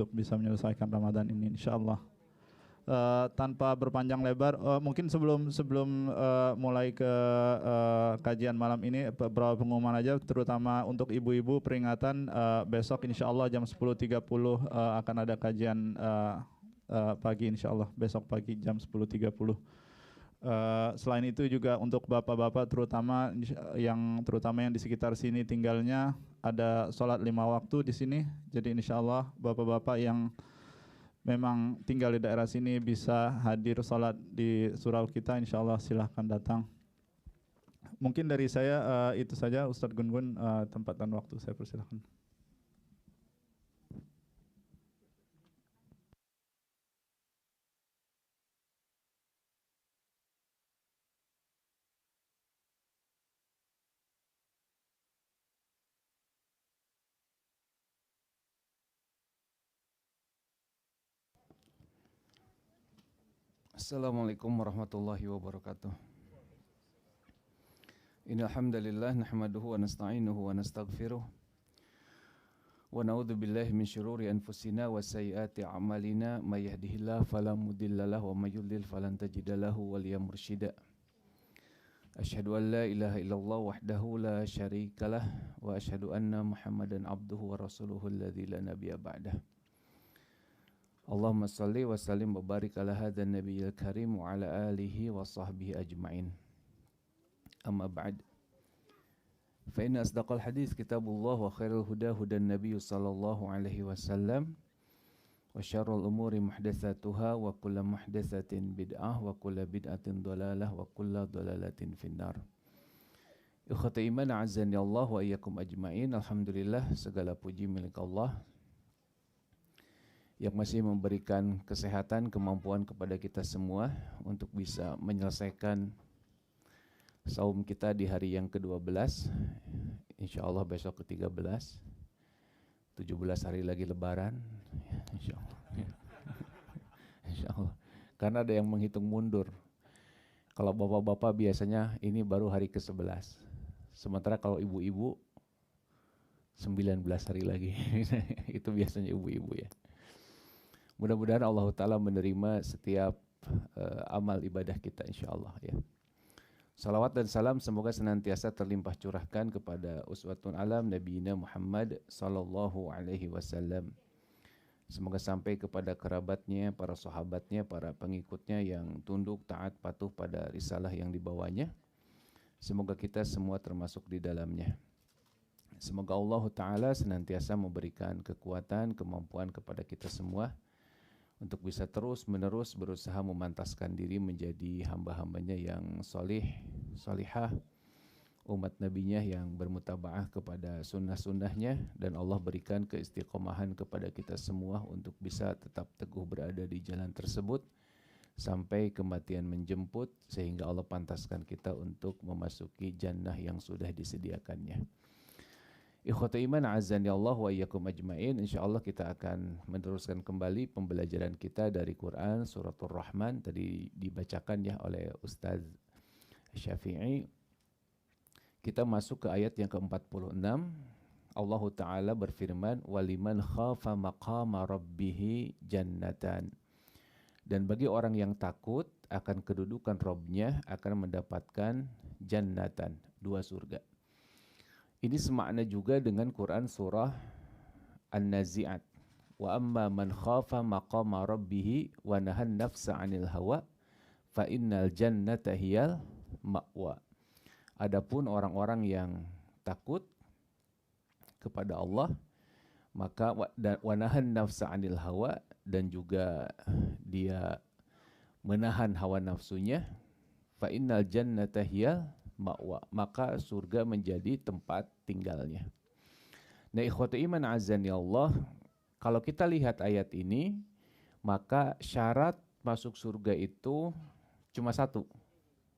untuk bisa menyelesaikan Ramadan ini insyaallah. Tanpa berpanjang lebar, mungkin sebelum mulai ke kajian malam ini beberapa pengumuman aja, terutama untuk ibu-ibu peringatan besok insyaallah jam 10.30 akan ada kajian pagi insyaallah besok pagi jam 10.30. Selain itu juga untuk bapak-bapak terutama yang di sekitar sini tinggalnya ada sholat 5 waktu di sini. Jadi insyaallah bapak-bapak yang memang tinggal di daerah sini bisa hadir sholat di surau kita, insyaallah silahkan datang. Mungkin dari saya itu saja Ustadz Gun-Gun, tempat dan waktu saya persilahkan. Assalamualaikum warahmatullahi wabarakatuh. Innal hamdalillah nahmaduhu wa nasta'inuhu wa nastaghfiruh wa na'udzu billahi min syururi anfusina wa sayyiati a'malina may yahdihillahu fala mudhillalah wa may yudhlil falan tajida lahu waliyan mursyida. Asyhadu an la ilaha illallah wahdahu la syarikalah wa asyhadu anna Muhammadan abduhu wa rasuluhu alladzi la nabiyya ba'dah. Allahumma salli wa sallim wa barik ala hadzal nabiyil karim wa ala alihi wa sahbihi ajma'in. Amma ba'd. Fa inna asdaqal hadis kitabullah wa khairul huda hudan nabiy sallallahu alaihi wasallam wa syarrul umuri muhdatsatuha wa kullu muhdatsatin bid'ah wa kullu bid'atin dhalalah wa kullu dhalalatin finnar. Ikhwati iman a'azzani Allah wa iyyakum ajma'in. Alhamdulillah segala puji milik Allah yang masih memberikan kesehatan, kemampuan kepada kita semua untuk bisa menyelesaikan saum kita di hari yang ke-12, insya Allah besok ke-13, 17 hari lagi lebaran, insya Allah. Insya Allah. Karena ada yang menghitung mundur. Kalau bapak-bapak biasanya ini baru hari ke-11, sementara kalau ibu-ibu 19 hari lagi, itu biasanya ibu-ibu ya. Mudah-mudahan Allah Ta'ala menerima setiap amal ibadah kita insyaAllah ya. Salawat dan salam semoga senantiasa terlimpah curahkan kepada uswatun alam Nabiina Muhammad sallallahu alaihi wasallam. Semoga sampai kepada kerabatnya, para sahabatnya, para pengikutnya yang tunduk, taat, patuh pada risalah yang dibawanya. Semoga kita semua termasuk di dalamnya. Semoga Allah Ta'ala senantiasa memberikan kekuatan, kemampuan kepada kita semua untuk bisa terus-menerus berusaha memantaskan diri menjadi hamba-hambanya yang solih, solihah, umat nabinya yang bermutabaah kepada sunnah-sunnahnya, dan Allah berikan keistiqomahan kepada kita semua untuk bisa tetap teguh berada di jalan tersebut sampai kematian menjemput, sehingga Allah pantaskan kita untuk memasuki jannah yang sudah disediakannya. Ikhwata iman azan ya Allah wa iyyakum ajmain. Insyaallah kita akan meneruskan kembali pembelajaran kita dari Quran suratul Rahman, tadi dibacakan ya oleh Ustaz Syafi'i. Kita masuk ke ayat yang ke-46. Allah Ta'ala berfirman, waliman khafa maqama rabbih jannatan. Dan bagi orang yang takut akan kedudukan Rabbnya akan mendapatkan jannatan, 2 surga. Ini semakna juga dengan Quran surah An-Nazi'at. Wa amma man khafa maqama rabbih wa nahan nafsa 'anil hawa fa innal jannata hiyal ma'wa. Adapun orang-orang yang takut kepada Allah, maka wa nahan nafsa 'anil hawa, dan juga dia menahan hawa nafsunya, fa innal jannata hiyal ma'wa, maka surga menjadi tempat tinggalnya. Nah, ikhwatu iman azan ya Allah, kalau kita lihat ayat ini, maka syarat masuk surga itu cuma 1,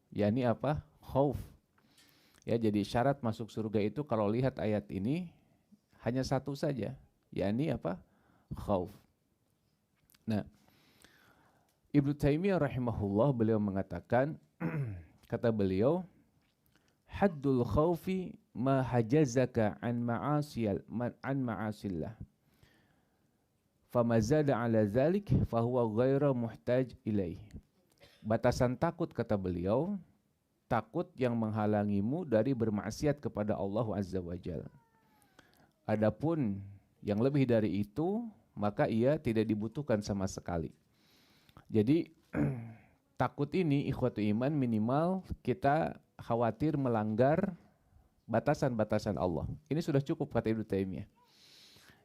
yakni apa? Khauf. Ya, jadi syarat masuk surga itu kalau lihat ayat ini hanya 1 saja, yakni apa? Khauf. Nah, Ibnu Taimiyah rahimahullah beliau mengatakan, kata beliau, haddul khaufi ma hajazaka an ma'asillah famazada ala dzalik fahuwa ghairu muhtaj ilaih. Batasan takut kata beliau, takut yang menghalangimu dari bermaksiat kepada Allah Azza wa Jalla. Adapun yang lebih dari itu, maka ia tidak dibutuhkan sama sekali. Jadi takut ini ikhwatu iman minimal kita khawatir melanggar batasan-batasan Allah. Ini sudah cukup kata Ibnu Taimiyah.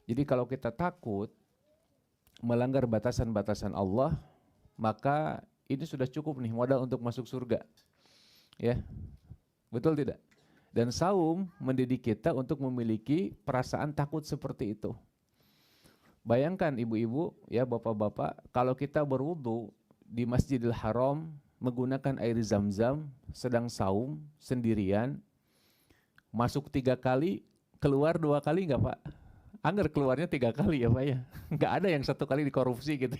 Jadi kalau kita takut melanggar batasan-batasan Allah, maka ini sudah cukup nih modal untuk masuk surga. Ya. Betul tidak? Dan saum mendidik kita untuk memiliki perasaan takut seperti itu. Bayangkan ibu-ibu, ya bapak-bapak, kalau kita berwudu di Masjidil Haram menggunakan air zam-zam, sedang saum sendirian, masuk 3 kali, keluar 2 kali enggak Pak? Angger keluarnya 3 kali ya Pak ya. Enggak ada yang 1 kali dikorupsi gitu.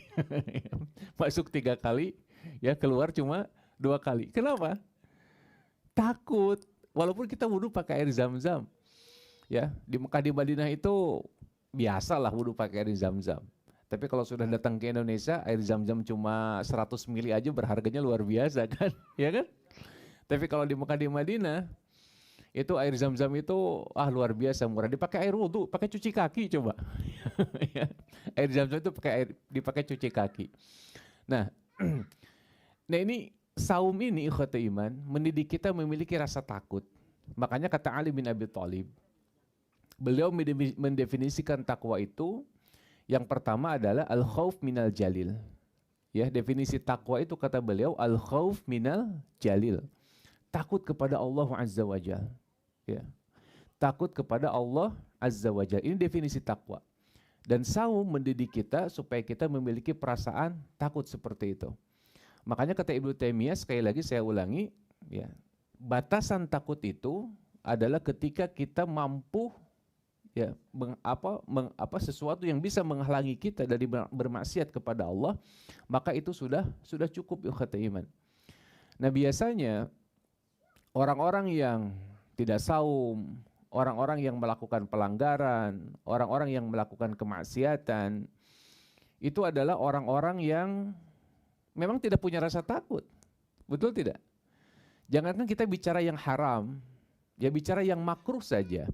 Masuk 3 kali, ya keluar cuma 2 kali. Kenapa? Takut. Walaupun kita wudu pakai air zam-zam. Ya, di Mekah di Madinah itu biasalah wudu pakai air zam-zam. Tapi kalau sudah datang ke Indonesia, air zam-zam cuma 100 mili aja berharganya luar biasa kan? Ya kan? Tapi kalau di Mekah di Madinah, itu air zam-zam itu luar biasa murah. Dipakai air wudu, pakai cuci kaki coba. Air zam-zam itu dipakai cuci kaki. Nah, nah ini saum ini ikhwatu iman mendidik kita memiliki rasa takut. Makanya kata Ali bin Abi Thalib, beliau mendefinisikan takwa itu yang pertama adalah al-khauf minal jalil. Ya, definisi takwa itu kata beliau al-khauf minal jalil. Takut kepada Allah Azza wa Jalla. Ya. Takut kepada Allah Azza wa Jalla. Ini definisi takwa. Dan saum mendidik kita supaya kita memiliki perasaan takut seperti itu. Makanya kata Ibnu Taimiyah, sekali lagi saya ulangi, ya, batasan takut itu adalah ketika kita mampu ya sesuatu yang bisa menghalangi kita dari bermaksiat kepada Allah, maka itu sudah cukup ikhwata iman. Nah, biasanya orang-orang yang tidak saum, orang-orang yang melakukan pelanggaran, orang-orang yang melakukan kemaksiatan, itu adalah orang-orang yang memang tidak punya rasa takut. Betul tidak? Jangankan kita bicara yang haram, ya bicara yang makruh saja.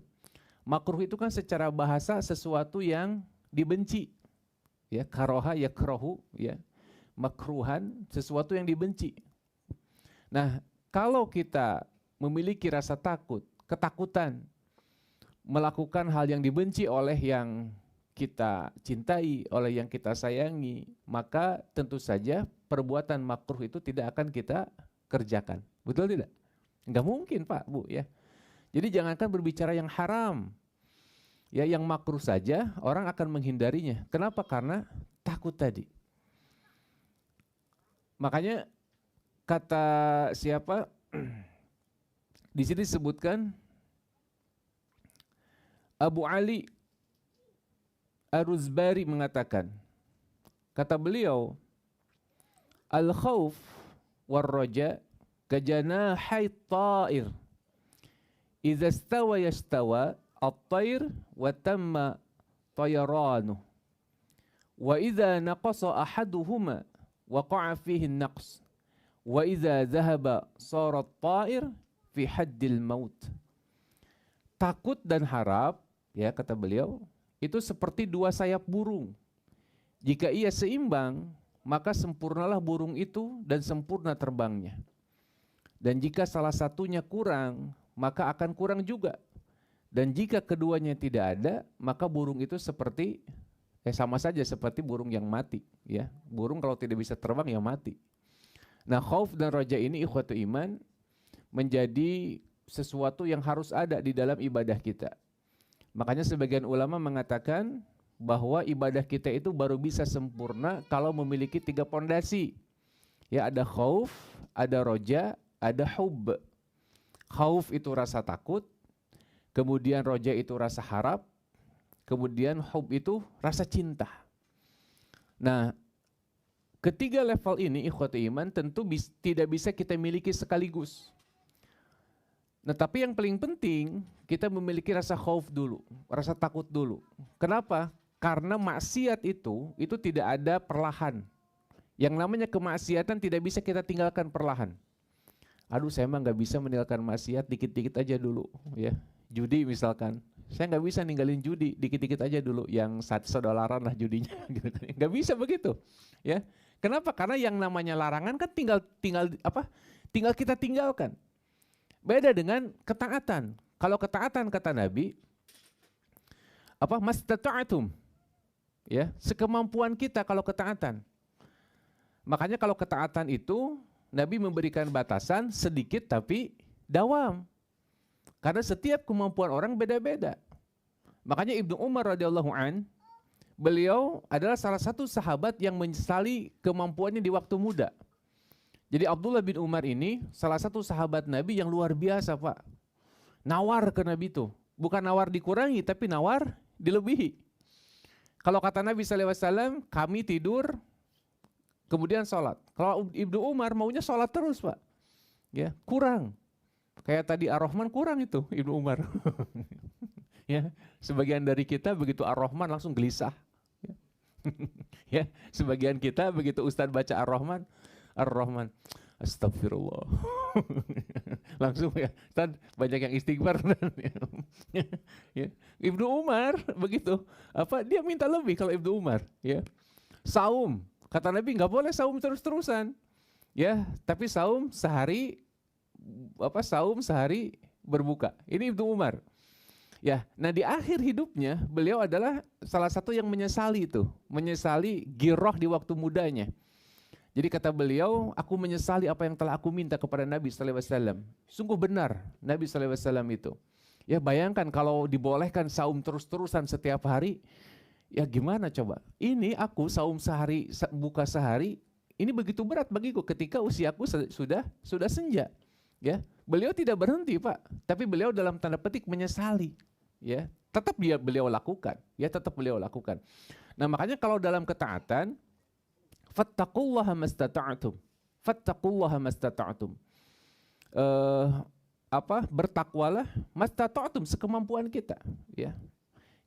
Makruh itu kan secara bahasa sesuatu yang dibenci. Ya, karoha yakrahu, ya. Makruhan, sesuatu yang dibenci. Nah, kalau kita memiliki rasa takut, ketakutan, melakukan hal yang dibenci oleh yang kita cintai, oleh yang kita sayangi, maka tentu saja perbuatan makruh itu tidak akan kita kerjakan. Betul tidak? Enggak mungkin Pak, Bu, ya. Jadi jangankan berbicara yang haram, ya yang makruh saja orang akan menghindarinya. Kenapa? Karena takut tadi. Makanya kata siapa? Di sini disebutkan Abu Ali Ar-Ruzbari mengatakan, kata beliau, al-khauf war-raja kajanahi ta'ir. Idza stawa yastawa at-tayr wa tamma tayaranuh. Wa idza naqasa ahaduhuma waqa'a fihi an-naqs. Wa idza dhahaba sara at-ta'ir fi haddil maut. Takut dan harap, ya kata beliau, itu seperti 2 sayap burung. Jika ia seimbang, maka sempurnalah burung itu dan sempurna terbangnya. Dan jika salah satunya kurang, maka akan kurang juga. Dan jika keduanya tidak ada, maka burung itu seperti sama saja seperti burung yang mati, ya. Burung kalau tidak bisa terbang ya mati. Nah, khauf dan raja ini ikhwatu iman menjadi sesuatu yang harus ada di dalam ibadah kita. Makanya sebagian ulama mengatakan bahwa ibadah kita itu baru bisa sempurna kalau memiliki 3 pondasi. Ya, ada khauf, ada roja, ada hub. Khauf itu rasa takut, kemudian roja itu rasa harap, kemudian hub itu rasa cinta. Nah, ketiga level ini ikhwati iman tentu tidak bisa kita miliki sekaligus. Nah, tapi yang paling penting kita memiliki rasa khauf dulu, rasa takut dulu. Kenapa? Karena maksiat itu tidak ada perlahan. Yang namanya kemaksiatan tidak bisa kita tinggalkan perlahan. Aduh, saya mah nggak bisa meninggalkan maksiat, dikit-dikit aja dulu, ya. Judi misalkan, saya nggak bisa ninggalin judi, dikit-dikit aja dulu, yang $1 lah judinya, gitu. Nggak bisa begitu, ya. Kenapa? Karena yang namanya larangan kan tinggal kita tinggalkan. Beda dengan ketaatan. Kalau ketaatan kata Nabi, mastata'tum, ya, sekemampuan kita kalau ketaatan. Makanya kalau ketaatan itu Nabi memberikan batasan sedikit tapi dawam. Karena setiap kemampuan orang beda-beda. Makanya Ibnu Umar radhiyallahu an, beliau adalah salah satu sahabat yang menyesali kemampuannya di waktu muda. Jadi Abdullah bin Umar ini salah satu sahabat Nabi yang luar biasa, Pak. Nawar ke Nabi itu. Bukan nawar dikurangi, tapi nawar dilebihi. Kalau kata Nabi SAW, kami tidur, kemudian sholat. Kalau Ibnu Umar maunya sholat terus, Pak. Ya, kurang. Kayak tadi Ar-Rahman kurang itu Ibnu Umar. Ya, sebagian dari kita begitu Ar-Rahman langsung gelisah. Ya, sebagian kita begitu Ustadz baca Ar-Rahman, astagfirullah. Langsung ya, Ustadz banyak yang istighfar. Ya. Ibnu Umar begitu. Dia minta lebih kalau Ibnu Umar, ya. Saum, kata Nabi nggak boleh saum terus-terusan. Ya, tapi saum sehari berbuka. Ini Ibnu Umar. Ya, nah di akhir hidupnya beliau adalah salah satu yang menyesali giroh di waktu mudanya. Jadi kata beliau, aku menyesali apa yang telah aku minta kepada Nabi sallallahu alaihi wasallam. Sungguh benar Nabi sallallahu alaihi wasallam itu. Ya, bayangkan kalau dibolehkan saum terus-terusan setiap hari, ya gimana coba? Ini aku saum sehari, buka sehari, ini begitu berat bagiku ketika usiaku sudah senja. Ya, beliau tidak berhenti, Pak, tapi beliau dalam tanda petik menyesali. Ya, tetap beliau lakukan. Ya, tetap beliau lakukan. Nah, makanya kalau dalam ketaatan, fattaqullaha mastata'tum. Fattaqullaha mastata'tum. Bertakwalah mastata'tum, sekemampuan kita, ya.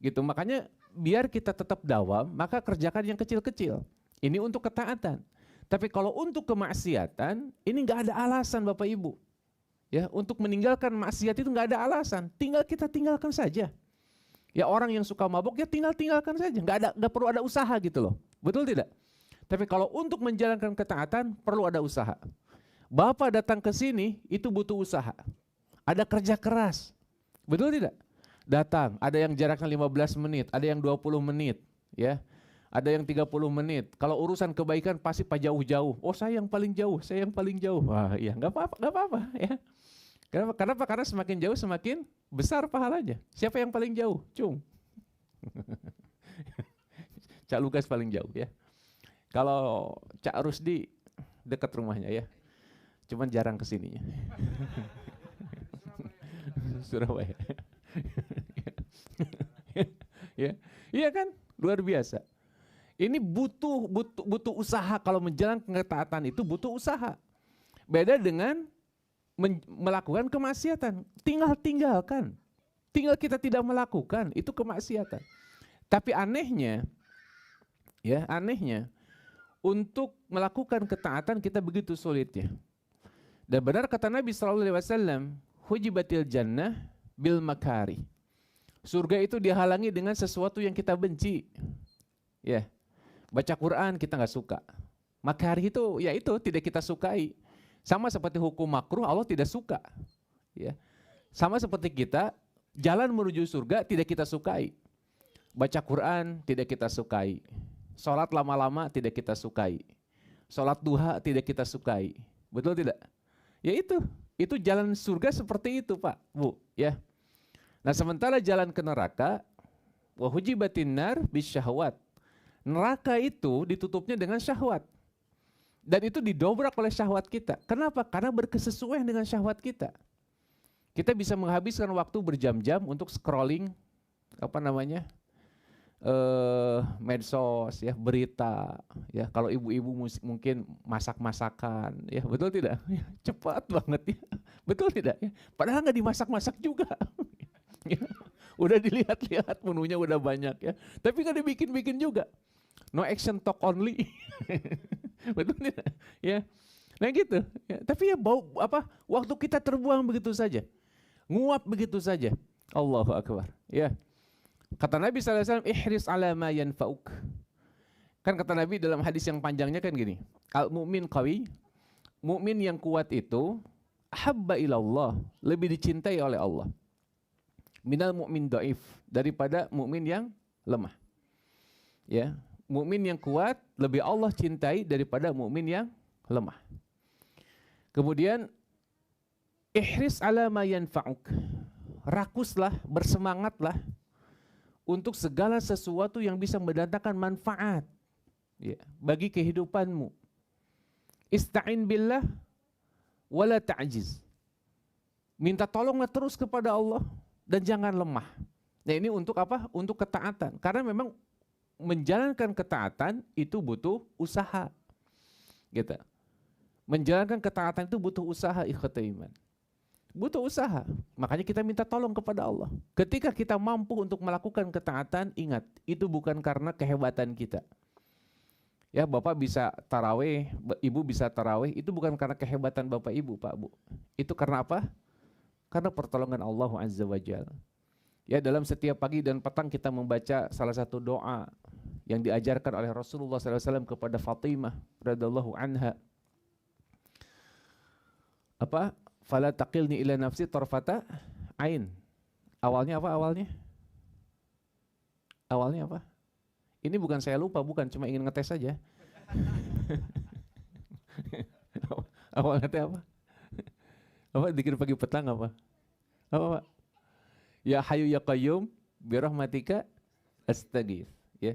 Gitu. Makanya biar kita tetap dawam, maka kerjakan yang kecil-kecil. Ini untuk ketaatan. Tapi kalau untuk kemaksiatan, ini enggak ada alasan Bapak Ibu. Ya, untuk meninggalkan maksiat itu nggak ada alasan, kita tinggalkan saja. Ya, orang yang suka mabuk ya tinggalkan saja, nggak perlu ada usaha gitu loh, betul tidak? Tapi kalau untuk menjalankan ketaatan perlu ada usaha. Bapak datang ke sini itu butuh usaha, ada kerja keras, betul tidak? Datang, ada yang jaraknya 15 menit, ada yang 20 menit, ya. Ada yang 30 menit. Kalau urusan kebaikan pasti jauh-jauh. Oh, saya yang paling jauh. Wah, iya, nggak apa-apa, ya. Kenapa? Karena semakin jauh semakin besar pahalanya. Siapa yang paling jauh? Cung. Cak Lukas paling jauh, ya. Kalau Cak Rusdi dekat rumahnya, ya. Cuman jarang kesininya. Surabaya. Ya, iya kan? Luar biasa. Ini butuh usaha. Kalau menjalankan ketaatan itu butuh usaha. Beda dengan melakukan kemaksiatan. Tinggalkan. Tinggal kita tidak melakukan, itu kemaksiatan. Tapi anehnya, untuk melakukan ketaatan kita begitu sulitnya. Dan benar kata Nabi SAW, hujibatil jannah bil makari. Surga itu dihalangi dengan sesuatu yang kita benci. Ya. Baca Quran kita nggak suka. Makari itu, ya itu tidak kita sukai. Sama seperti hukum makruh, Allah tidak suka. Ya. Sama seperti kita, jalan menuju surga tidak kita sukai. Baca Quran tidak kita sukai. Sholat lama-lama tidak kita sukai. Sholat duha tidak kita sukai. Betul tidak? Ya itu jalan surga seperti itu, Pak, Bu. Ya. Nah, sementara jalan ke neraka, wa hujibatin nar bisyahwat. Neraka itu ditutupnya dengan syahwat. Dan itu didobrak oleh syahwat kita. Kenapa? Karena berkesesuaian dengan syahwat kita. Kita bisa menghabiskan waktu berjam-jam untuk scrolling medsos, ya, berita, ya. Kalau ibu-ibu mungkin masak-masakan, ya, betul tidak? Ya, cepat banget, ya. Betul tidak? Ya. Padahal nggak dimasak-masak juga. Ya. Udah dilihat-lihat menunya udah banyak ya. Tapi kan dibikin-bikin juga. No action talk only. Betul tidak? Ya. Nah gitu. Ya. Tapi ya bau apa? Waktu kita terbuang begitu saja. Nguap begitu saja. Allahu Akbar. Ya. Kata Nabi SAW, ihris ala ma yanfa'uk. Kan kata Nabi dalam hadis yang panjangnya kan gini. Al-mu'min qawi, mukmin yang kuat itu habba ilallah, lebih dicintai oleh Allah. Minal mu'min dhaif, daripada mukmin yang lemah. Ya, mukmin yang kuat lebih Allah cintai daripada mukmin yang lemah. Kemudian ihris ala ma yanfa'uk. Rakuslah, bersemangatlah untuk segala sesuatu yang bisa mendatangkan manfaat ya, bagi kehidupanmu. Ista'in billah wala ta'jiz. Minta tolonglah terus kepada Allah dan jangan lemah. Nah ini untuk apa? Untuk ketaatan. Karena memang menjalankan ketaatan itu butuh usaha. Gitu. Menjalankan ketaatan itu butuh usaha, ikhwatul iman. Butuh usaha. Makanya kita minta tolong kepada Allah. Ketika kita mampu untuk melakukan ketaatan, ingat, itu bukan karena kehebatan kita. Ya, Bapak bisa tarawih, Ibu bisa tarawih, itu bukan karena kehebatan Bapak Ibu, Pak Bu. Itu karena apa? Karena pertolongan Allah Azza wa Jalla. Ya, dalam setiap pagi dan petang kita membaca salah satu doa yang diajarkan oleh Rasulullah SAW kepada Fatimah radhiyallahu anha. Apa? Fala taqilni ila nafsi tarfata ain. Awalnya apa awalnya? Awalnya apa? Ini bukan saya lupa, bukan, cuma ingin ngetes saja. Awalnya apa? Apa dikir pagi petang apa? Apa Pak? Ya Hayyu ya Qayyum birahmatika astaghits, ya.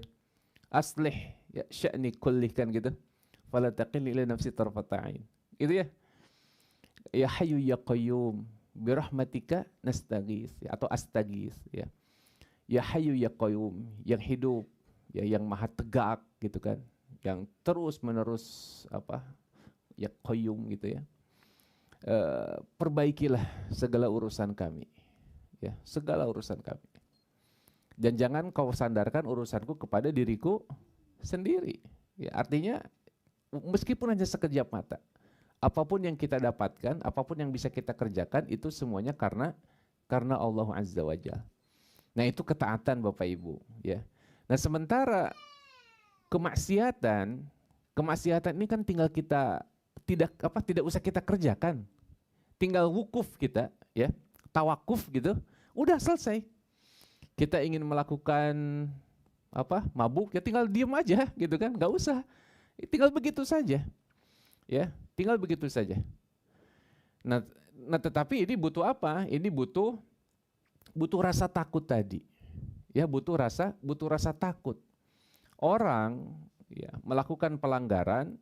Aslih ya sya'ni kullih kan gitu. Fala taqilni ila nafsi tarfata ain. Gitu ya. Ya Hayyu ya Qayyum birahmatika nastaghits ya, atau astaghits ya. Ya Hayyu ya Qayyum, yang hidup ya, yang maha tegak gitu kan, yang terus menerus apa ya Qayyum gitu ya. Perbaikilah segala urusan kami ya, segala urusan kami, dan jangan kau sandarkan urusanku kepada diriku sendiri ya. Artinya meskipun hanya sekejap mata, apapun yang kita dapatkan, apapun yang bisa kita kerjakan, itu semuanya karena Allah Azza wa Jalla. Nah itu ketaatan Bapak Ibu ya. Nah sementara kemaksiatan ini kan tinggal kita tidak usah kita kerjakan, tinggal wukuf kita ya, tawakuf gitu, udah selesai. Kita ingin melakukan apa mabuk ya tinggal diam aja gitu kan, nggak usah, tinggal begitu saja ya, tinggal begitu saja. Nah tetapi ini butuh apa? Ini butuh rasa takut tadi. Ya, butuh rasa takut. Orang ya melakukan pelanggaran,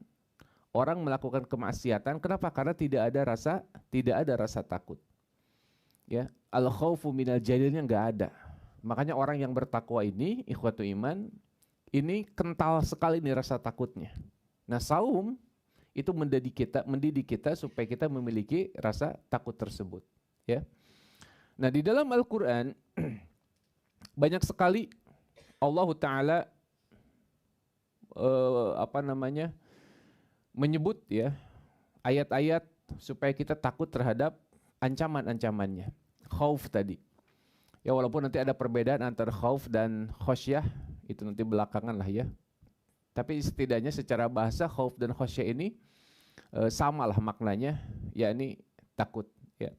orang melakukan kemaksiatan, kenapa? Karena tidak ada rasa takut. Ya, al-khaufu minal jalilnya enggak ada. Makanya orang yang bertakwa ini, ikhwatu iman, ini kental sekali nih rasa takutnya. Nah, saum itu mendidik kita supaya kita memiliki rasa takut tersebut, ya. Nah, di dalam Al-Qur'an banyak sekali Allah Ta'ala menyebut ya ayat-ayat supaya kita takut terhadap ancaman-ancamannya. Khauf tadi. Ya walaupun nanti ada perbedaan antara khauf dan khosyah, itu nanti belakangan lah ya. Tapi setidaknya secara bahasa khauf dan khosyah ini samalah maknanya, yakni takut ya.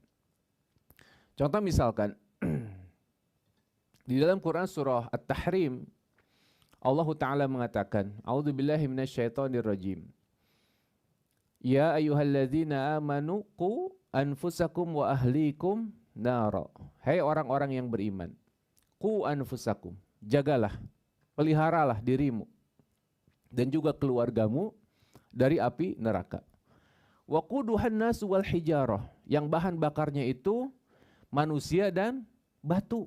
Contoh misalkan di dalam Quran surah At-Tahrim, Allah Ta'ala mengatakan, A'udzubillahi minasyaitonirrajim. Ya ayyuhalladzina amanu qu anfusakum wa ahlikum nara. Hai orang-orang yang beriman, qu anfusakum, jagalah, peliharalah dirimu dan juga keluargamu dari api neraka. Wa quduhan nas wal hijarah, yang bahan bakarnya itu manusia dan batu.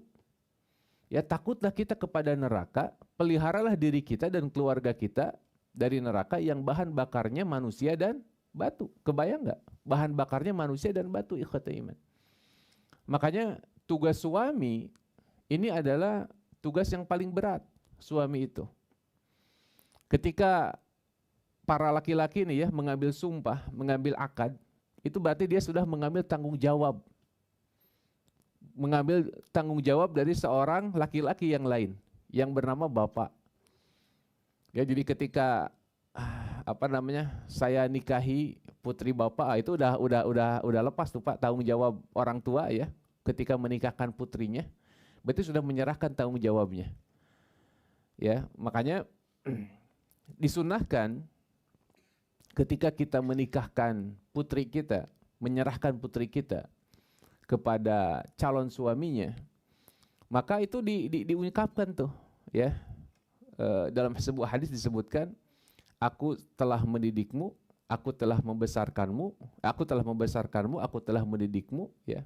Ya takutlah kita kepada neraka, peliharalah diri kita dan keluarga kita dari neraka yang bahan bakarnya manusia dan batu. Kebayang nggak? Bahan bakarnya manusia dan batu, ikhwatul iman. Makanya tugas suami ini adalah tugas yang paling berat suami itu. Ketika para laki-laki ini ya mengambil sumpah, mengambil akad, itu berarti dia sudah mengambil tanggung jawab. Mengambil tanggung jawab dari seorang laki-laki yang lain yang bernama bapak. Ya, jadi ketika saya nikahi putri bapak, itu udah lepas tuh Pak tanggung jawab orang tua ya ketika menikahkan putrinya. Berarti sudah menyerahkan tanggung jawabnya. Ya, makanya disunahkan ketika kita menikahkan putri kita, menyerahkan putri kita kepada calon suaminya, maka itu diungkapkan tuh ya. Dalam sebuah hadis disebutkan, aku telah mendidikmu, aku telah membesarkanmu, aku telah mendidikmu ya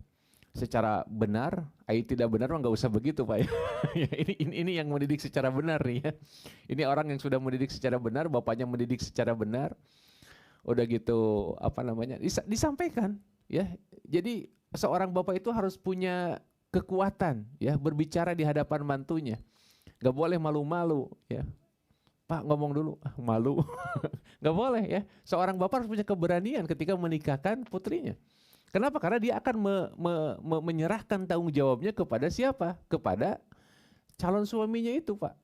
secara benar. Tidak benar nggak usah begitu Pak ya. ini yang mendidik secara benar nih ya. Ini orang yang sudah mendidik secara benar, bapaknya mendidik secara benar. Udah gitu disampaikan ya. Jadi seorang bapak itu harus punya kekuatan ya berbicara di hadapan mantunya. Gak boleh malu-malu ya. Pak ngomong dulu, malu. Gak boleh ya. Seorang bapak harus punya keberanian ketika menikahkan putrinya. Kenapa? Karena dia akan menyerahkan tanggung jawabnya kepada siapa? Kepada calon suaminya itu Pak.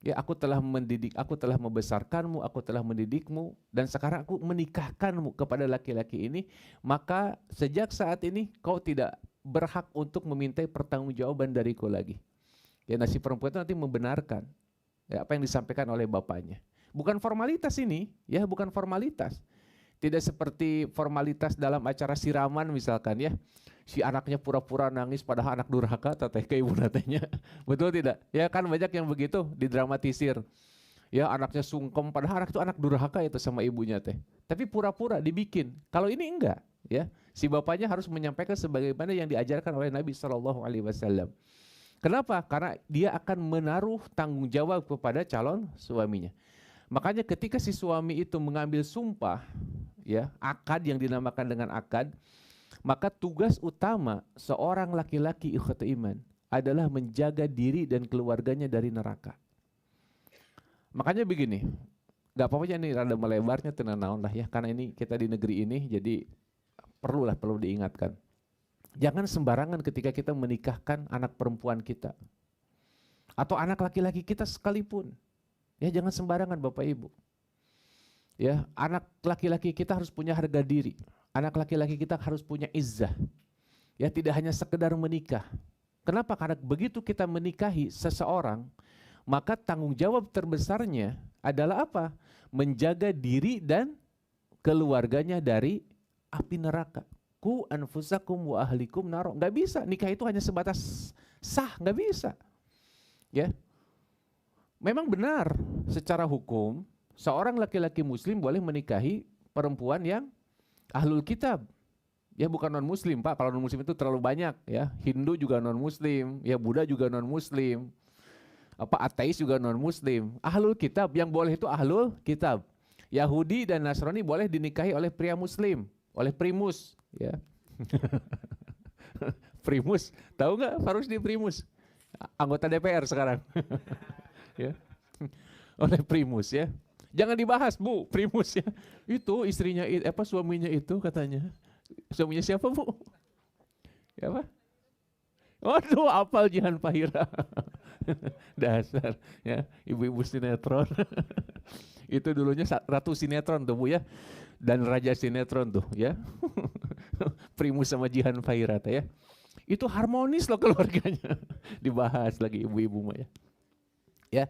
Ya, aku telah mendidik, aku telah membesarkanmu, aku telah mendidikmu, dan sekarang aku menikahkanmu kepada laki-laki ini, maka sejak saat ini kau tidak berhak untuk memintai pertanggungjawaban dariku lagi. Ya, si perempuan itu nanti membenarkan ya, apa yang disampaikan oleh bapaknya. Bukan formalitas ini, ya bukan formalitas. Tidak seperti formalitas dalam acara siraman misalkan ya. Si anaknya pura-pura nangis padahal anak durhaka teteh ke ibu natenya. Betul tidak? Ya kan banyak yang begitu didramatisir. Ya anaknya sungkem padahal anak itu anak durhaka itu sama ibunya teh. Tapi pura-pura dibikin. Kalau ini enggak, ya. Si bapaknya harus menyampaikan sebagaimana yang diajarkan oleh Nabi SAW. Kenapa? Karena dia akan menaruh tanggung jawab kepada calon suaminya. Makanya ketika si suami itu mengambil sumpah, ya akad yang dinamakan dengan akad, maka tugas utama seorang laki-laki ikhwatu iman adalah menjaga diri dan keluarganya dari neraka. Makanya begini, nggak apa-apa ya ini rada melebarnya tenang naon lah ya, karena ini kita di negeri ini jadi perlu diingatkan. Jangan sembarangan ketika kita menikahkan anak perempuan kita atau anak laki-laki kita sekalipun. Ya jangan sembarangan Bapak Ibu. Ya, anak laki-laki kita harus punya harga diri. Anak laki-laki kita harus punya izzah. Ya, tidak hanya sekedar menikah. Kenapa? Karena begitu kita menikahi seseorang, maka tanggung jawab terbesarnya adalah apa? Menjaga diri dan keluarganya dari api neraka. Ku anfusakum wa ahlikum naro. Nggak bisa, nikah itu hanya sebatas sah, nggak bisa. Ya, memang benar secara hukum seorang laki-laki muslim boleh menikahi perempuan yang ahlul kitab. Ya bukan non muslim Pak, kalau non muslim itu terlalu banyak ya. Hindu juga non muslim, ya Buddha juga non muslim. Ateis juga non muslim. Ahlul kitab yang boleh itu ahlul kitab. Yahudi dan Nasrani boleh dinikahi oleh pria muslim, oleh primus ya. Primus, tahu nggak Farusdi Primus? Anggota DPR sekarang. Ya. Oleh primus ya. Jangan dibahas Bu, primus ya. Itu istrinya suaminya itu katanya. Suaminya siapa Bu? Ya apa? Waduh, apal Jihan Fahira. Dasar ya, ibu-ibu sinetron. Itu dulunya ratu sinetron tuh Bu ya. Dan raja sinetron tuh ya. Primus sama Jihan Fahira ya. Itu harmonis loh keluarganya. Dibahas lagi ibu-ibu mah ya. Ya.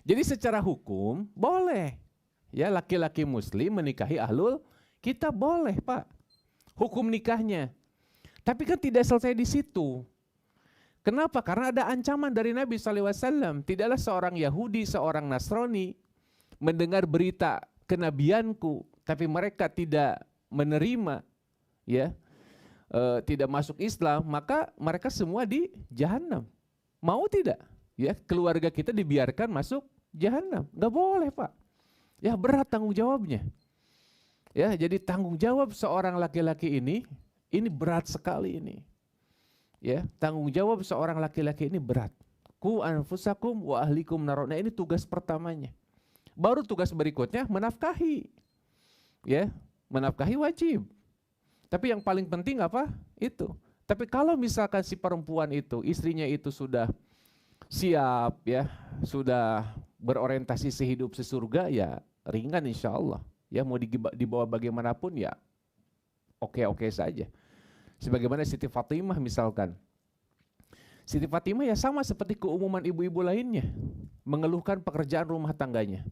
Jadi secara hukum boleh ya laki-laki muslim menikahi ahlul kitab, boleh Pak. Hukum nikahnya. Tapi kan tidak selesai di situ. Kenapa? Karena ada ancaman dari Nabi SAW. Tidaklah seorang Yahudi, seorang Nasrani mendengar berita kenabianku, tapi mereka tidak menerima, ya, tidak masuk Islam, maka mereka semua di jahanam. Mau tidak? Ya, keluarga kita dibiarkan masuk jahanam. Nggak boleh Pak. Ya berat tanggung jawabnya. Ya, jadi tanggung jawab seorang laki-laki ini berat sekali ini. Ya, tanggung jawab seorang laki-laki ini berat. Ku anfusakum wa ahlikum nar. Nah, ini tugas pertamanya. Baru tugas berikutnya menafkahi. Ya, menafkahi wajib. Tapi yang paling penting apa? Itu. Tapi kalau misalkan si perempuan itu, istrinya itu sudah siap ya, sudah berorientasi sehidup sesurga, ya ringan insya Allah. Ya, mau dibawa bagaimanapun ya oke-oke saja. Sebagaimana Siti Fatimah misalkan. Siti Fatimah ya sama seperti keumuman ibu-ibu lainnya, mengeluhkan pekerjaan rumah tangganya.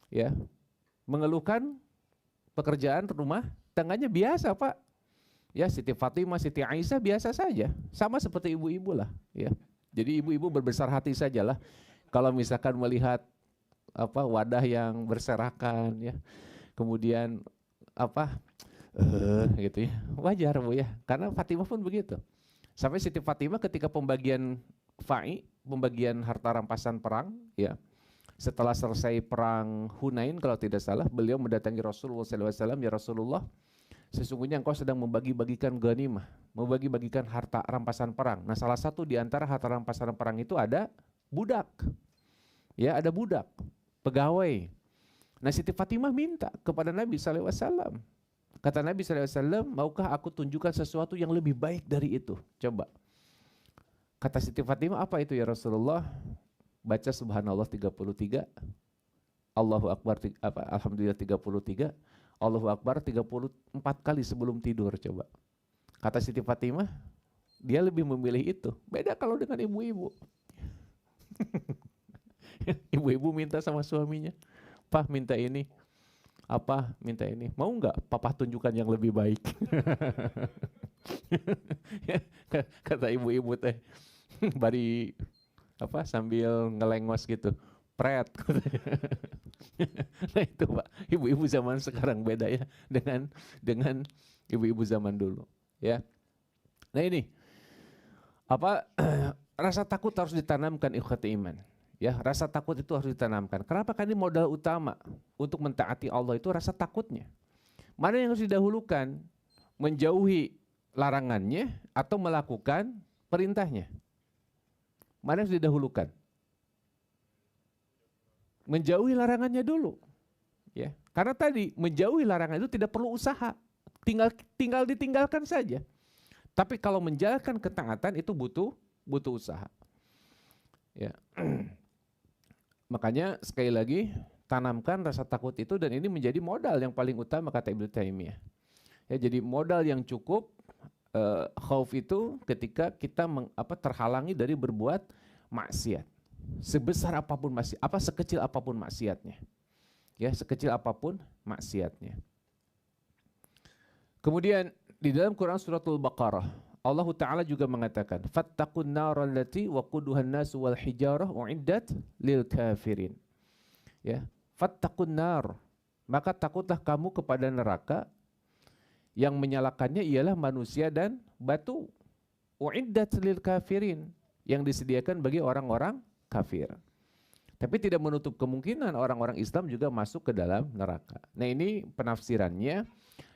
Ya, mengeluhkan pekerjaan rumah tangganya biasa, Pak. Ya, Siti Fatimah, Siti Aisyah biasa saja, sama seperti ibu-ibu lah, ya. Jadi ibu-ibu berbesar hati sajalah kalau misalkan melihat apa wadah yang berserakan ya. Kemudian apa gitu ya. Wajar Bu ya, karena Fatimah pun begitu. Sampai Siti Fatimah ketika pembagian pembagian harta rampasan perang ya. Setelah selesai perang Hunain kalau tidak salah, beliau mendatangi Rasulullah SAW, ya Rasulullah, sesungguhnya engkau sedang membagi-bagikan ghanimah, membagi-bagikan harta rampasan perang. Nah, salah satu di antara harta rampasan perang itu ada budak. Ya, ada budak, pegawai. Nah, Siti Fatimah minta kepada Nabi SAW. Kata Nabi SAW, maukah aku tunjukkan sesuatu yang lebih baik dari itu? Coba. Kata Siti Fatimah, apa itu ya Rasulullah? Baca subhanallah 33, Allahu Akbar alhamdulillah 33, Allahu Akbar 34 kali sebelum tidur. Coba. Kata Siti Fatimah, dia lebih memilih itu. Beda kalau dengan ibu-ibu. Ibu-ibu minta sama suaminya, "Pak, minta ini." Apa? Minta ini. Mau enggak papa tunjukkan yang lebih baik? Kata ibu-ibu teh, bari apa sambil ngelengos gitu, pret. Nah itu Pak, ibu-ibu zaman sekarang beda ya dengan ibu-ibu zaman dulu ya. Nah ini apa rasa takut harus ditanamkan ikhwati iman ya. Rasa takut itu harus ditanamkan. Kenapa? Kan ini modal utama untuk mentaati Allah itu rasa takutnya. Mana yang harus didahulukan? Menjauhi larangannya atau melakukan perintahnya? Mana yang harus didahulukan? Menjauhi larangannya dulu. Ya, karena tadi menjauhi larangan itu tidak perlu usaha, tinggal ditinggalkan saja. Tapi kalau menjalankan ketaatan itu butuh usaha. Ya. Makanya sekali lagi tanamkan rasa takut itu, dan ini menjadi modal yang paling utama kata Ibnu Taimiyah. Ya, jadi modal yang cukup khauf itu ketika kita terhalangi dari berbuat maksiat. Sebesar apapun sekecil apapun maksiatnya. Ya, sekecil apapun maksiatnya. Kemudian di dalam Quran suratul Baqarah, Allah Ta'ala juga mengatakan, "Fattaqun naral lati waquduhan nasu wal hijarah uiddat lil kafirin." Ya, fattaqun nar, maka takutlah kamu kepada neraka yang menyalakannya ialah manusia dan batu. Uiddat lil kafirin, yang disediakan bagi orang-orang kafir. Tapi tidak menutup kemungkinan orang-orang Islam juga masuk ke dalam neraka. Nah, ini penafsirannya,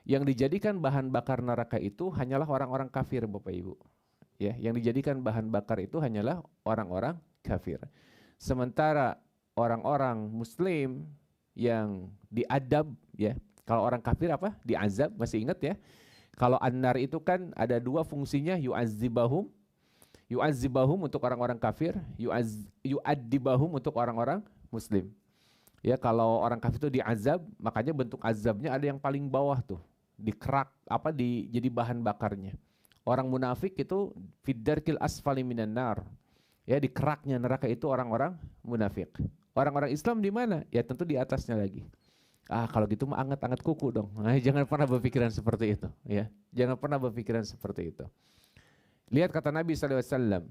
yang dijadikan bahan bakar neraka itu hanyalah orang-orang kafir, Bapak Ibu. Ya, yang dijadikan bahan bakar itu hanyalah orang-orang kafir. Sementara orang-orang muslim yang diadab ya, kalau orang kafir apa? Diazab, masih ingat ya? Kalau an-nar itu kan ada dua fungsinya, yu'adzibahum untuk orang-orang kafir, yu'adzibahum untuk orang-orang muslim. Ya, kalau orang kafir itu diazab, makanya bentuk azabnya ada yang paling bawah tuh, dikerak jadi bahan bakarnya. Orang munafik itu fiddarkil asfali minan nar. Ya, dikeraknya neraka itu orang-orang munafik. Orang-orang Islam di mana? Ya tentu di atasnya lagi. Kalau gitu mah anget-anget kuku dong. Nah, jangan pernah berpikiran seperti itu ya. Jangan pernah berpikiran seperti itu. Lihat kata Nabi SAW,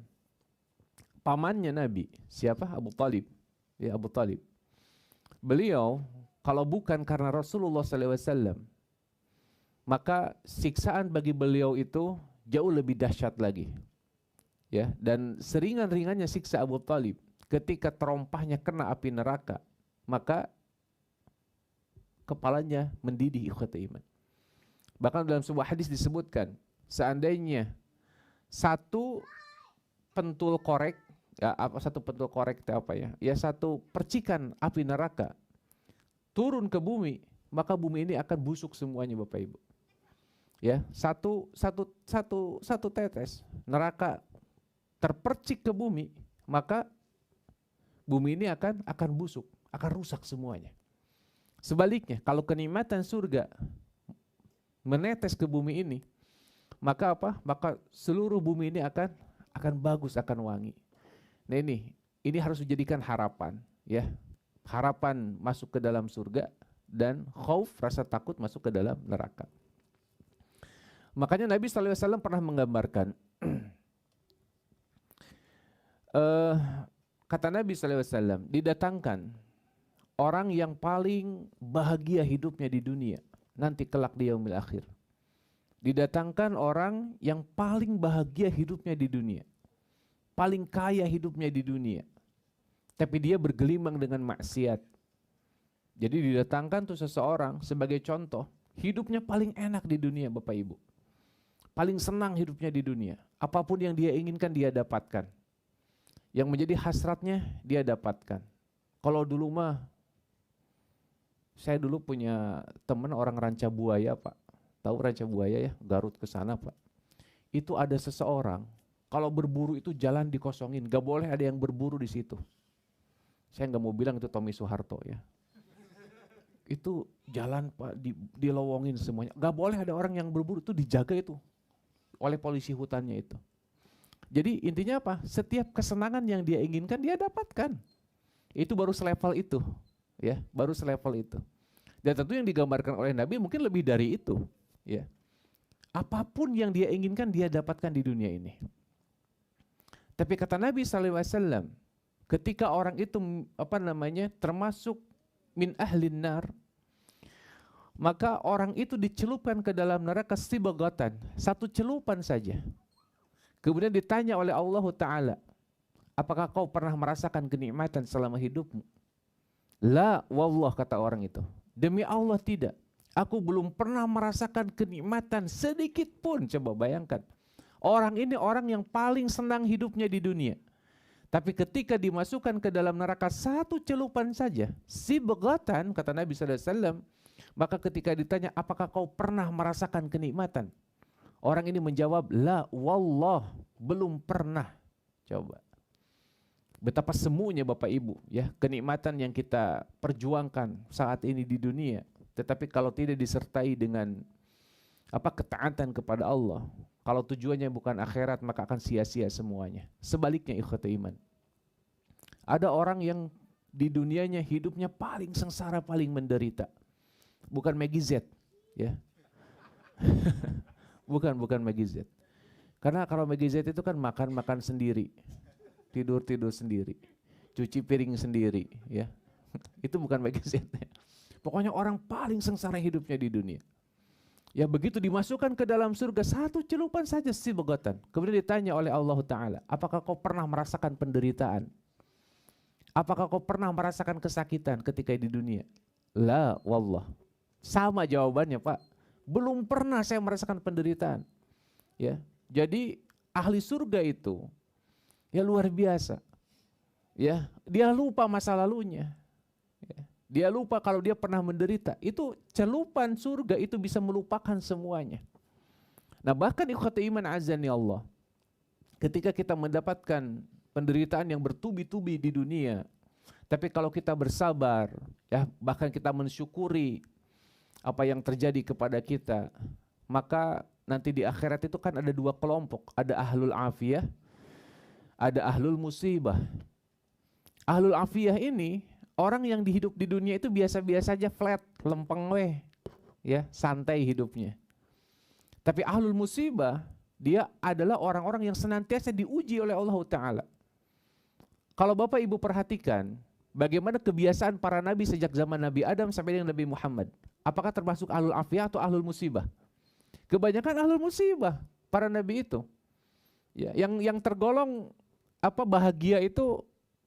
pamannya Nabi, siapa? Abu Talib. Ya, Abu Talib. Beliau kalau bukan karena Rasulullah SAW, maka siksaan bagi beliau itu jauh lebih dahsyat lagi. Ya, dan seringan-ringannya siksa Abu Talib ketika terompahnya kena api neraka, maka kepalanya mendidih, ikhwati iman. Bahkan dalam sebuah hadis disebutkan, seandainya satu pentul korek, ya apa satu pentul korek itu apa ya? Ya satu percikan api neraka turun ke bumi, maka bumi ini akan busuk semuanya Bapak Ibu. Ya, satu tetes neraka terpercik ke bumi, maka bumi ini akan busuk, akan rusak semuanya. Sebaliknya, kalau kenikmatan surga menetes ke bumi ini, maka apa? Maka seluruh bumi ini akan bagus, akan wangi. Nah ini harus dijadikan harapan, ya. Harapan masuk ke dalam surga dan khauf, rasa takut masuk ke dalam neraka. Makanya Nabi SAW pernah menggambarkan, kata Nabi SAW, didatangkan orang yang paling bahagia hidupnya di dunia, nanti kelak di yaumil akhir. Didatangkan orang yang paling bahagia hidupnya di dunia, paling kaya hidupnya di dunia, tapi dia bergelimang dengan maksiat. Jadi didatangkan tuh seseorang sebagai contoh, hidupnya paling enak di dunia Bapak Ibu. Paling senang hidupnya di dunia. Apapun yang dia inginkan dia dapatkan. Yang menjadi hasratnya dia dapatkan. Kalau dulu mah, saya dulu punya teman orang Ranca Buaya Pak. Tahu Ranca Buaya ya, Garut ke sana Pak. Itu ada seseorang, kalau berburu itu jalan dikosongin, gak boleh ada yang berburu di situ. Saya nggak mau bilang itu Tommy Soeharto ya. Itu jalan Pak dilowongin semuanya. Gak boleh ada orang yang berburu, itu dijaga itu oleh polisi hutannya itu. Jadi intinya apa? Setiap kesenangan yang dia inginkan dia dapatkan. Itu baru selevel itu, ya, baru selevel itu. Dan tentu yang digambarkan oleh Nabi mungkin lebih dari itu, ya. Apapun yang dia inginkan dia dapatkan di dunia ini. Tapi kata Nabi SAW, ketika orang itu termasuk min ahlin nar, maka orang itu dicelupkan ke dalam neraka sibagatan, satu celupan saja. Kemudian ditanya oleh Allah Ta'ala, apakah kau pernah merasakan kenikmatan selama hidupmu? La wallah, kata orang itu, demi Allah tidak. Aku belum pernah merasakan kenikmatan sedikit pun. Coba bayangkan, orang ini orang yang paling senang hidupnya di dunia. Tapi ketika dimasukkan ke dalam neraka satu celupan saja, sibghatan, kata Nabi SAW, maka ketika ditanya, apakah kau pernah merasakan kenikmatan? Orang ini menjawab, la wallah, belum pernah. Coba. Betapa semuanya Bapak Ibu, ya, kenikmatan yang kita perjuangkan saat ini di dunia. Tetapi kalau tidak disertai dengan ketaatan kepada Allah, kalau tujuannya bukan akhirat, maka akan sia-sia semuanya. Sebaliknya ikhwati iman, ada orang yang di dunianya hidupnya paling sengsara, paling menderita. Bukan Maggie Z, ya. bukan Maggie Z. Karena kalau Maggie Z itu kan makan sendiri, tidur sendiri, cuci piring sendiri, ya. Itu bukan Maggie Z. Pokoknya orang paling sengsara hidupnya di dunia. Ya begitu dimasukkan ke dalam surga satu celupan saja sibghatan. Kemudian ditanya oleh Allah Ta'ala, apakah kau pernah merasakan penderitaan? Apakah kau pernah merasakan kesakitan ketika di dunia? La wallah. Sama jawabannya Pak. Belum pernah saya merasakan penderitaan. Ya, jadi ahli surga itu ya luar biasa. Ya, dia lupa masa lalunya. Ya. Dia lupa kalau dia pernah menderita. Itu celupan surga itu bisa melupakan semuanya. Nah bahkan ikhwati iman azani Allah, ketika kita mendapatkan penderitaan yang bertubi-tubi di dunia, tapi kalau kita bersabar, ya bahkan kita mensyukuri apa yang terjadi kepada kita, maka nanti di akhirat itu kan ada dua kelompok, ada ahlul afiyah, ada ahlul musibah. Ahlul afiyah ini orang yang hidup di dunia itu biasa-biasa aja, flat, lempeng weh, ya, santai hidupnya. Tapi ahlul musibah, dia adalah orang-orang yang senantiasa diuji oleh Allah Ta'ala. Kalau Bapak Ibu perhatikan, bagaimana kebiasaan para nabi sejak zaman Nabi Adam sampai dengan Nabi Muhammad. Apakah termasuk ahlul afiyah atau ahlul musibah? Kebanyakan ahlul musibah, para nabi itu. Ya, yang tergolong bahagia itu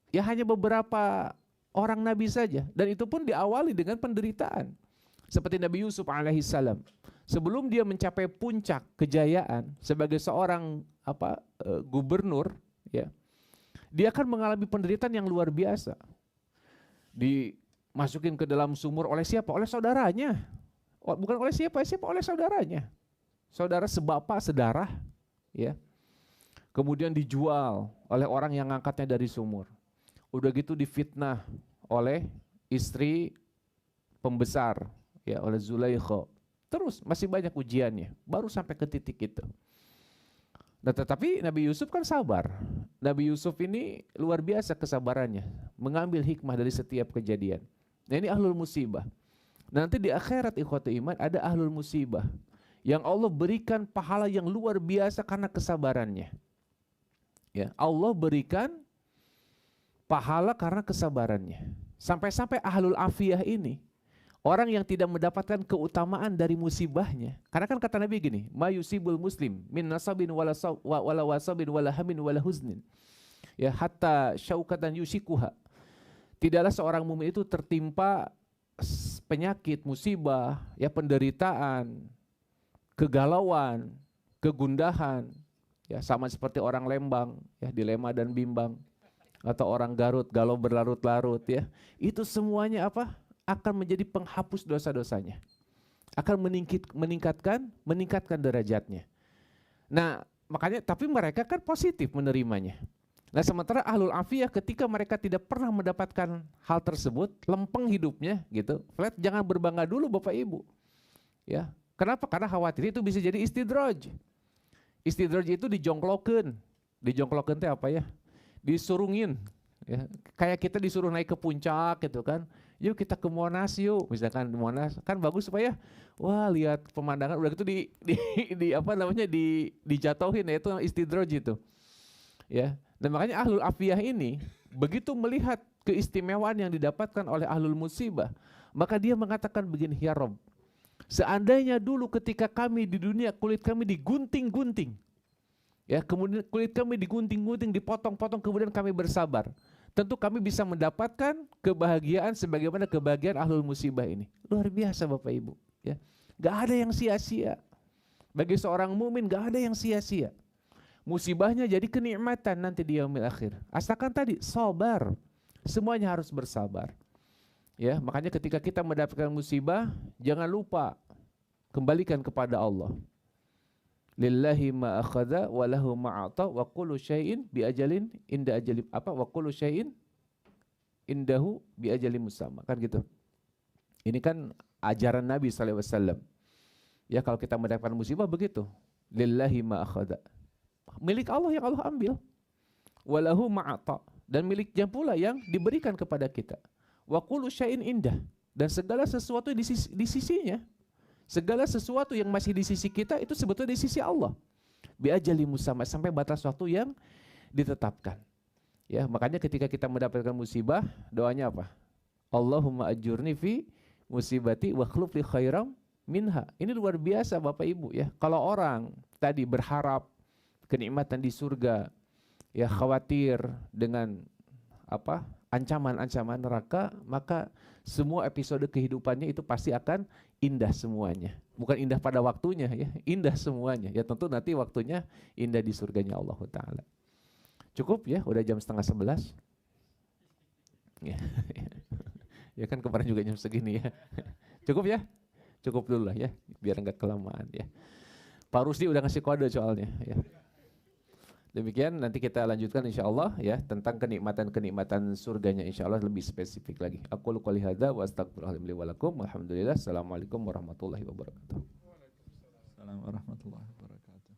ya hanya beberapa orang nabi saja, dan itu pun diawali dengan penderitaan. Seperti Nabi Yusuf alaihissalam, sebelum dia mencapai puncak kejayaan sebagai seorang gubernur, ya, dia akan mengalami penderitaan yang luar biasa. Dimasukin ke dalam sumur oleh siapa? Oleh saudaranya. Bukan oleh siapa? Oleh saudaranya. Saudara sebapa, sedarah, ya. Kemudian dijual oleh orang yang ngangkatnya dari sumur. Udah gitu difitnah oleh istri pembesar, ya, oleh Zulaikha. Terus masih banyak ujiannya, baru sampai ke titik itu. Nah, tetapi Nabi Yusuf kan sabar. Nabi Yusuf ini luar biasa kesabarannya, mengambil hikmah dari setiap kejadian. Nah, ini ahlul musibah. Nanti di akhirat ikhwatu iman ada ahlul musibah yang Allah berikan pahala yang luar biasa karena kesabarannya. Ya, Allah berikan pahala karena kesabarannya. Sampai-sampai ahlul afiyah ini orang yang tidak mendapatkan keutamaan dari musibahnya. Karena kan kata Nabi gini, ma yusibul muslim min nasabin wala wasabin wala hamin wala huznin. Ya, hatta syaukatan yushikuha. Tidaklah seorang mukmin itu tertimpa penyakit, musibah, ya, penderitaan, kegalauan, kegundahan, ya, sama seperti orang Lembang, ya, dilema dan bimbang, atau orang Garut galau berlarut-larut, ya. Itu semuanya apa? Akan menjadi penghapus dosa-dosanya, akan meningkatkan derajatnya. Nah, makanya tapi mereka kan positif menerimanya. Nah, sementara ahlul afiyah ketika mereka tidak pernah mendapatkan hal tersebut, lempeng hidupnya gitu. Flat, jangan berbangga dulu Bapak Ibu. Ya. Kenapa? Karena khawatir itu bisa jadi istidraj. Istidraj itu dijongklokeun. Dijongklokeun teh apa ya? Disurungin. Ya. Kayak kita disuruh naik ke puncak gitu kan. Yuk kita ke Monas yuk, misalkan di Monas kan bagus supaya wah lihat pemandangan, udah gitu dijatuhin, ya, itu istidraj itu. Ya. Dan makanya ahlul afiyah ini begitu melihat keistimewaan yang didapatkan oleh ahlul musibah, maka dia mengatakan begini, ya Rob, seandainya dulu ketika kami di dunia kulit kami digunting-gunting, ya, kemudian kulit kami digunting-gunting, dipotong-potong, kemudian kami bersabar, tentu kami bisa mendapatkan kebahagiaan sebagaimana kebahagiaan ahlul musibah ini. Luar biasa Bapak Ibu, ya. Gak ada yang sia-sia. Bagi seorang mukmin gak ada yang sia-sia. Musibahnya jadi kenikmatan nanti di yaumil akhir. Asalkan tadi sabar. Semuanya harus bersabar. Ya, makanya ketika kita mendapatkan musibah, jangan lupa kembalikan kepada Allah. Lillahi ma akhadha wa lahu ma ata wa kullu syai'in bi ajalin inda ajali wa kullu syai'in indahu bi ajalin musamma, kan gitu. Ini kan ajaran Nabi sallallahu alaihi wasallam. Ya, kalau kita mendapatkan musibah begitu. Lillahi ma akhadha. Milik Allah yang Allah ambil. Wa lahu ma ata, dan miliknya pula yang diberikan kepada kita. Wa kullu syai'in indah, dan segala sesuatu di sisinya. Segala sesuatu yang masih di sisi kita itu sebetulnya di sisi Allah. Bi ajali musamma, sampai batas waktu yang ditetapkan. Ya, makanya ketika kita mendapatkan musibah, doanya apa? Allahumma ajurni fi musibati wa khluf li khairam minha. Ini luar biasa Bapak Ibu, ya. Kalau orang tadi berharap kenikmatan di surga, ya, khawatir dengan apa? Ancaman-ancaman neraka, maka semua episode kehidupannya itu pasti akan indah semuanya. Bukan indah pada waktunya, ya, indah semuanya. Ya, tentu nanti waktunya indah di surganya Allah Ta'ala. Cukup ya, udah jam 10:30. Ya, ya kan kemarin juga jam segini ya. Cukup ya? Cukup dulu lah ya, biar enggak kelamaan ya. Pak Rusdi udah ngasih kode soalnya ya. Demikian, nanti kita lanjutkan insyaallah ya tentang kenikmatan-kenikmatan surganya insyaallah lebih spesifik lagi. Aku qouli hadza wa astaghfirullahaladzim li wa lakum. Alhamdulillah. Assalamualaikum warahmatullahi wabarakatuh. Assalamualaikum warahmatullahi wabarakatuh.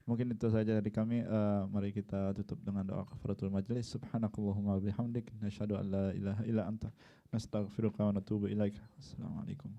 Mungkin itu saja dari kami. Mari kita tutup dengan doa kafaratul majlis. Subhanakallahumma bihamdik, nasyhadu an la ilaha illa anta, nastaghfiruka wa natubu ilaika. Assalamualaikum.